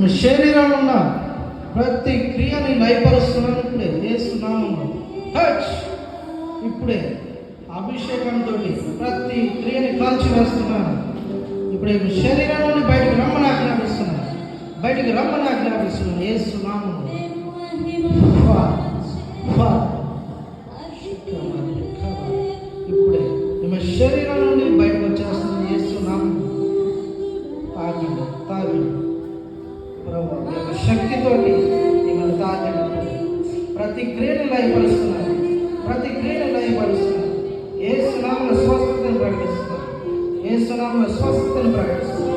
మీ శరీరంలో ఉన్న ప్రతి క్రియని లయపరుస్తున్నాను ఇప్పుడే చేస్తున్నాము. ఇప్పుడే అభిషేకంతో ప్రతి క్రియని కాల్చి వేస్తున్నాను. ఇప్పుడే మీ శరీరం నుండి బయటికి రమ్మని ఆజ్ఞాపిస్తున్నాను. బయటికి రమ్మని ఆజ్ఞాపిస్తున్నాను. చేస్తున్నాము. ఇప్పుడే మీ శరీరం నుండి బయటకు వచ్చేస్తున్నాను. చేస్తున్నాము. తాగండి, తాగండి ప్రభు యొక్క శక్తితోటి మిమ్మల్ని తాగండి. ప్రతి క్రియను లయపరుస్తున్నాను. ప్రతి క్రియను లయపరుస్తున్నాను. యేసు నామములో స్వస్థతను ప్రకటిస్తున్నాను. యేసు నామములో స్వస్థతను ప్రకటిస్తున్నాను.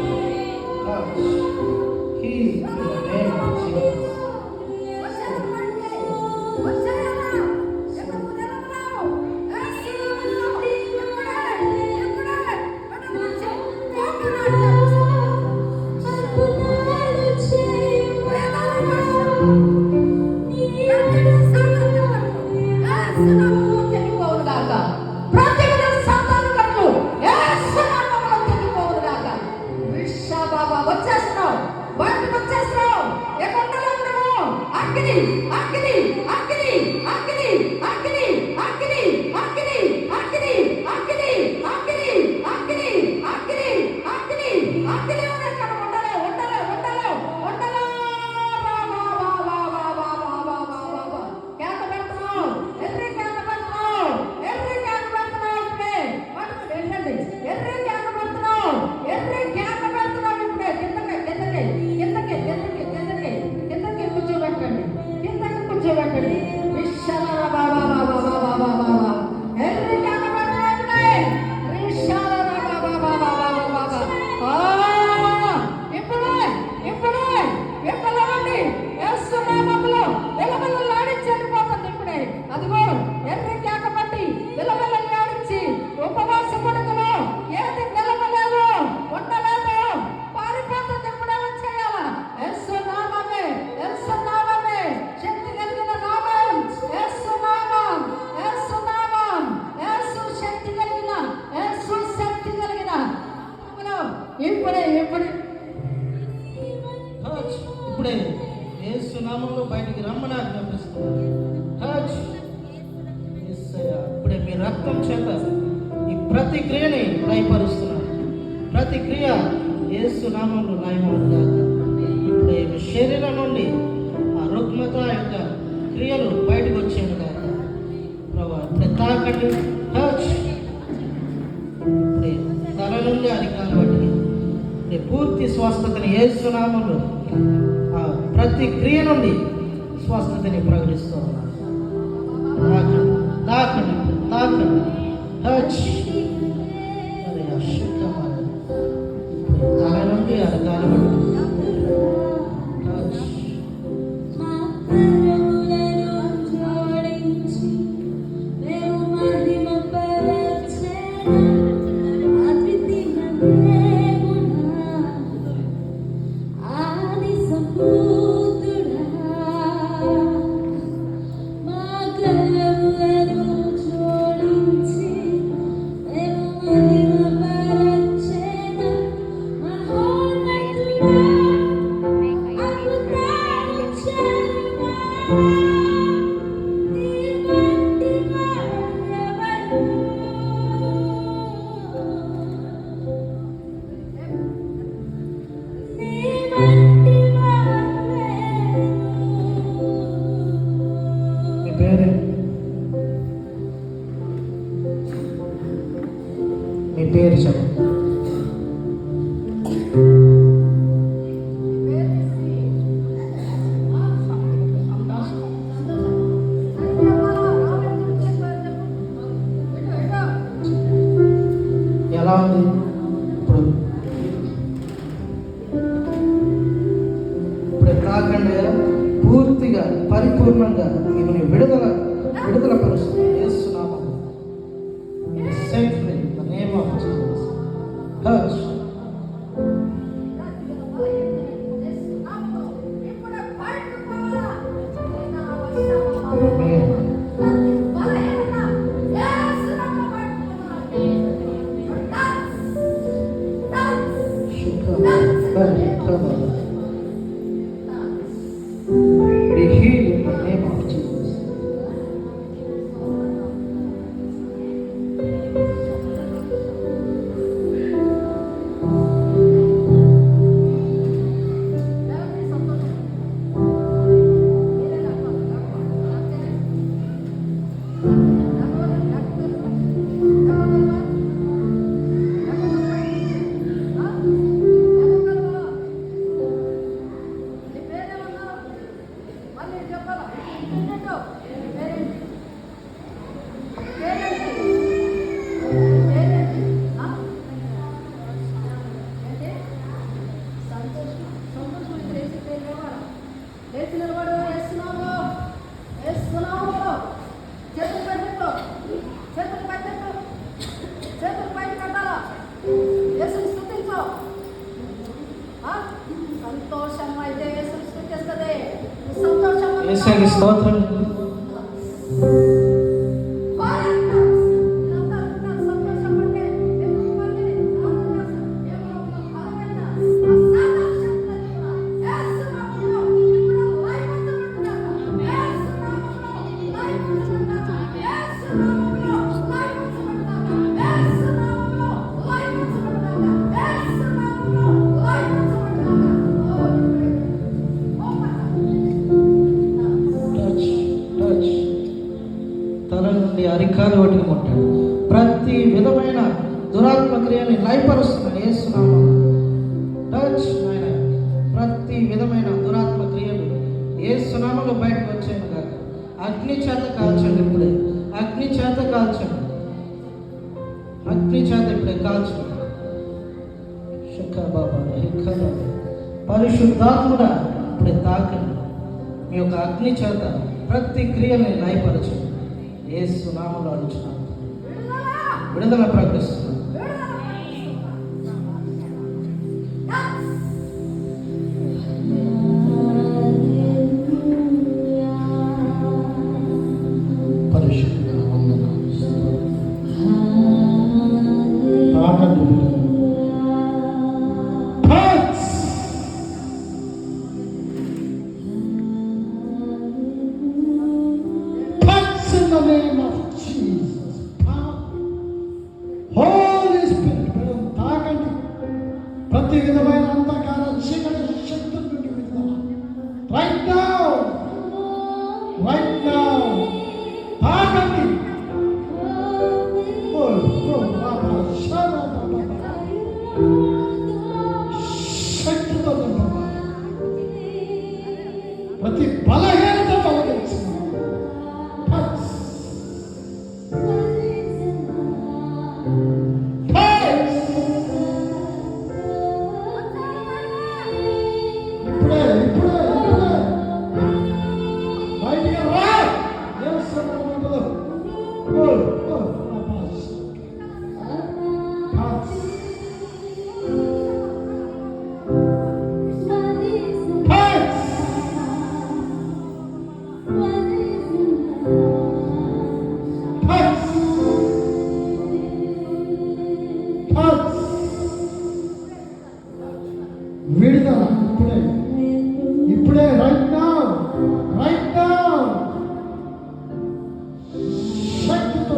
ఇప్పుడే యేసు నామములో బయటికి రమ్మని ఆజ్ఞాపిస్తున్నాను. ఇప్పుడే మీ రక్తం చేత ఈ ప్రతి క్రియని లయపరుస్తున్నాను. ప్రతి క్రియ యేసు నామములో లయమవును. ఇప్పుడే మీ శరీరం నుండి ఆ రుగ్మత యొక్క క్రియలు బయటకు వచ్చేది కాక ప్రభా ఇప్పుడే తాకండి. ఇప్పుడే తల నుండి అధికారం బట్టి పూర్తి స్వస్థతని యేసు నామములో ప్రతి క్రియ నుండి స్వస్థతని ప్రకటిస్తూ ఉన్నాను. తాకండి, తాకండి. తల నుండి అధికారం బట్టి మీ పేరు చెప్పండి. ఎలా ఉంది ఇప్పుడు? ఇప్పుడు కాకుండా పూర్తిగా పరిపూర్ణంగా మిమ్మల్ని విడుదల పరుస్తుంది. చేస్తున్నాము. యేసయ్యకి స్తోత్రం. తల నుండి అరికాలు వరకు ముట్టాడు. ప్రతి విధమైన దురాత్మ క్రియని లయపరుస్తున్నాడు యేసు నామములో. టచ్ నాయన, ప్రతి విధమైన దురాత్మ క్రియలు యేసు నామములో బయటకు వచ్చాను కాక. అగ్ని చేత కాల్చండి ఇప్పుడే, అగ్ని చేత కాల్చండి, అగ్ని చేత ఇప్పుడే కాల్చండి. బాబా పరిశుద్ధాత్ముడా ఇప్పుడే తాకండి. మీ యొక్క అగ్ని చేత ప్రతి క్రియని లయపరచండి. యేసు నామములో అడుగుచున్నాను, విడుదల ప్రకటిస్తున్నాను. ప్రతి విధమైన అంధకార చీకటి శక్తుల నుండి విడుదల రైట్ నౌ, రైట్ నౌ తాకండి. శక్తితో ప్రతి బలహీనత తొలగించి విడుదల ఇప్పుడే, ఇప్పుడే రైట్ నౌ, రైట్ నౌ. శక్తితో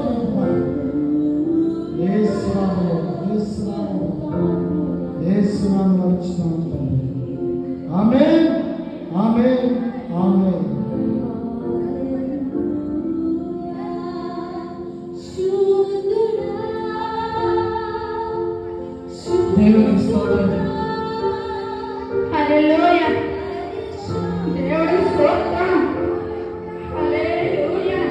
ఆమేన్, ఆమేన్, ఆమేన్. దేవునికి స్తోత్రం. హల్లెలూయా, దేవునికి స్తోత్రం. హల్లెలూయా.